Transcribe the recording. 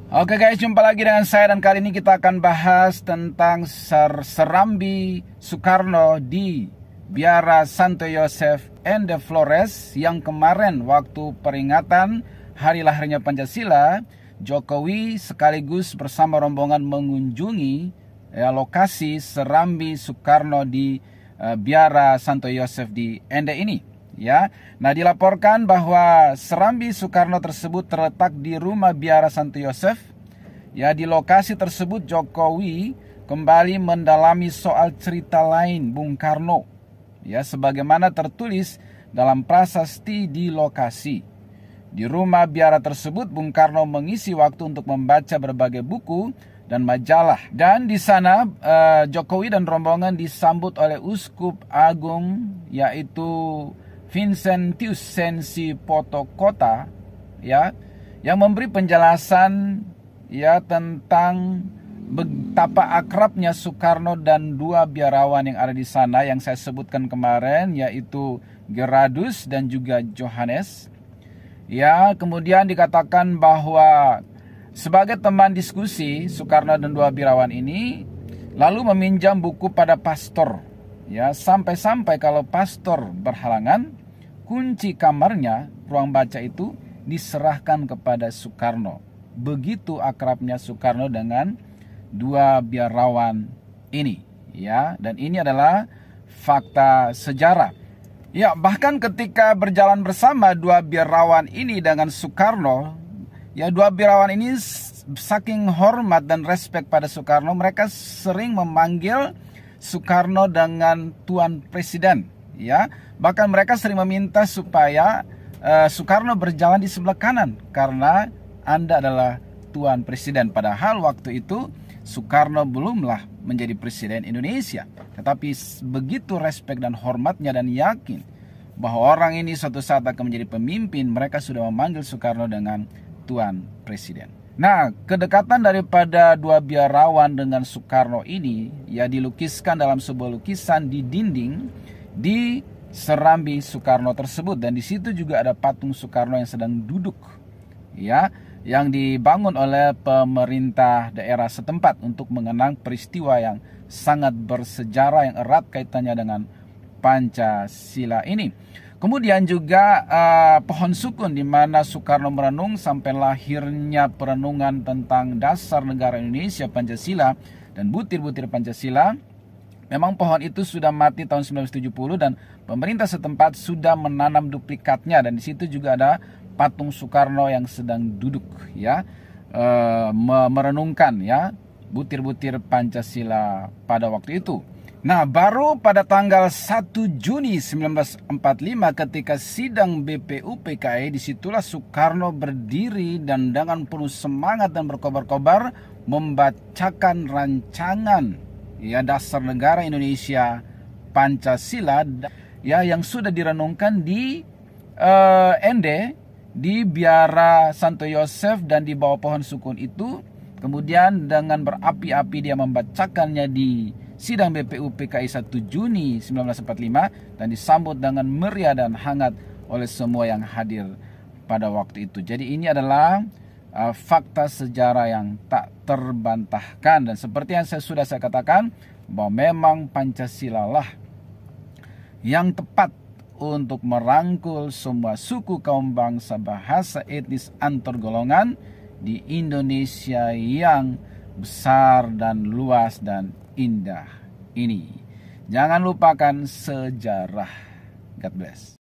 Oke guys, jumpa lagi dengan saya dan kali ini kita akan bahas tentang Serambi Soekarno di Biara Santo Yosef and the Flores yang kemarin waktu peringatan hari lahirnya Pancasila, Jokowi sekaligus bersama rombongan mengunjungi lokasi Serambi Soekarno di Biara Santo Yosef di Ende ini. Ya, nah dilaporkan bahwa Serambi Soekarno tersebut terletak di rumah Biara Santo Yosef. Ya, di lokasi tersebut Jokowi kembali mendalami soal cerita lain Bung Karno. Ya, sebagaimana tertulis dalam prasasti di lokasi. Di rumah Biara tersebut Bung Karno mengisi waktu untuk membaca berbagai buku dan majalah. Dan di sana Jokowi dan rombongan disambut oleh Uskup Agung yaitu Vincentius Sensi Potokota, ya, yang memberi penjelasan ya tentang betapa akrabnya Soekarno dan dua biarawan yang ada di sana yang saya sebutkan kemarin, yaitu Gerardus dan juga Johannes. Ya, kemudian dikatakan bahwa sebagai teman diskusi Soekarno dan dua biarawan ini lalu meminjam buku pada pastor. Ya, sampai-sampai kalau pastor berhalangan, kunci kamarnya, ruang baca itu diserahkan kepada Soekarno. Begitu akrabnya Soekarno dengan dua biarawan ini, ya. Dan ini adalah fakta sejarah. Ya, bahkan ketika berjalan bersama dua biarawan ini dengan Soekarno, ya, dua biarawan ini saking hormat dan respek pada Soekarno, mereka sering memanggil Soekarno dengan Tuan Presiden, ya. Bahkan mereka sering meminta supaya Soekarno berjalan di sebelah kanan karena Anda adalah Tuan Presiden. Padahal waktu itu Soekarno belumlah menjadi Presiden Indonesia. Tetapi begitu respek dan hormatnya dan yakin bahwa orang ini suatu saat akan menjadi pemimpin, mereka sudah memanggil Soekarno dengan Tuan Presiden. Nah, kedekatan daripada dua biarawan dengan Soekarno ini ya dilukiskan dalam sebuah lukisan di dinding di Serambi Soekarno tersebut, dan di situ juga ada patung Soekarno yang sedang duduk, ya, yang dibangun oleh pemerintah daerah setempat untuk mengenang peristiwa yang sangat bersejarah yang erat kaitannya dengan Pancasila ini. Kemudian juga pohon sukun di mana Soekarno merenung sampai lahirnya perenungan tentang dasar negara Indonesia, Pancasila, dan butir-butir Pancasila. Memang pohon itu sudah mati tahun 1970 dan pemerintah setempat sudah menanam duplikatnya, dan di situ juga ada patung Soekarno yang sedang duduk, ya, merenungkan ya butir-butir Pancasila pada waktu itu. Nah, baru pada tanggal 1 Juni 1945 ketika sidang BPUPKI, disitulah Soekarno berdiri dan dengan penuh semangat dan berkobar-kobar membacakan rancangan ya dasar negara Indonesia Pancasila ya yang sudah direnungkan di Ende di Biara Santo Yosef dan di bawah pohon sukun itu. Kemudian dengan berapi-api dia membacakannya di sidang BPUPKI 1 Juni 1945 dan disambut dengan meriah dan hangat oleh semua yang hadir pada waktu itu. Jadi ini adalah fakta sejarah yang tak terbantahkan, dan seperti yang sudah saya katakan bahwa memang Pancasila lah yang tepat untuk merangkul semua suku, kaum, bangsa, bahasa, etnis, antar golongan di Indonesia yang besar dan luas dan indah ini. Jangan lupakan sejarah. God bless.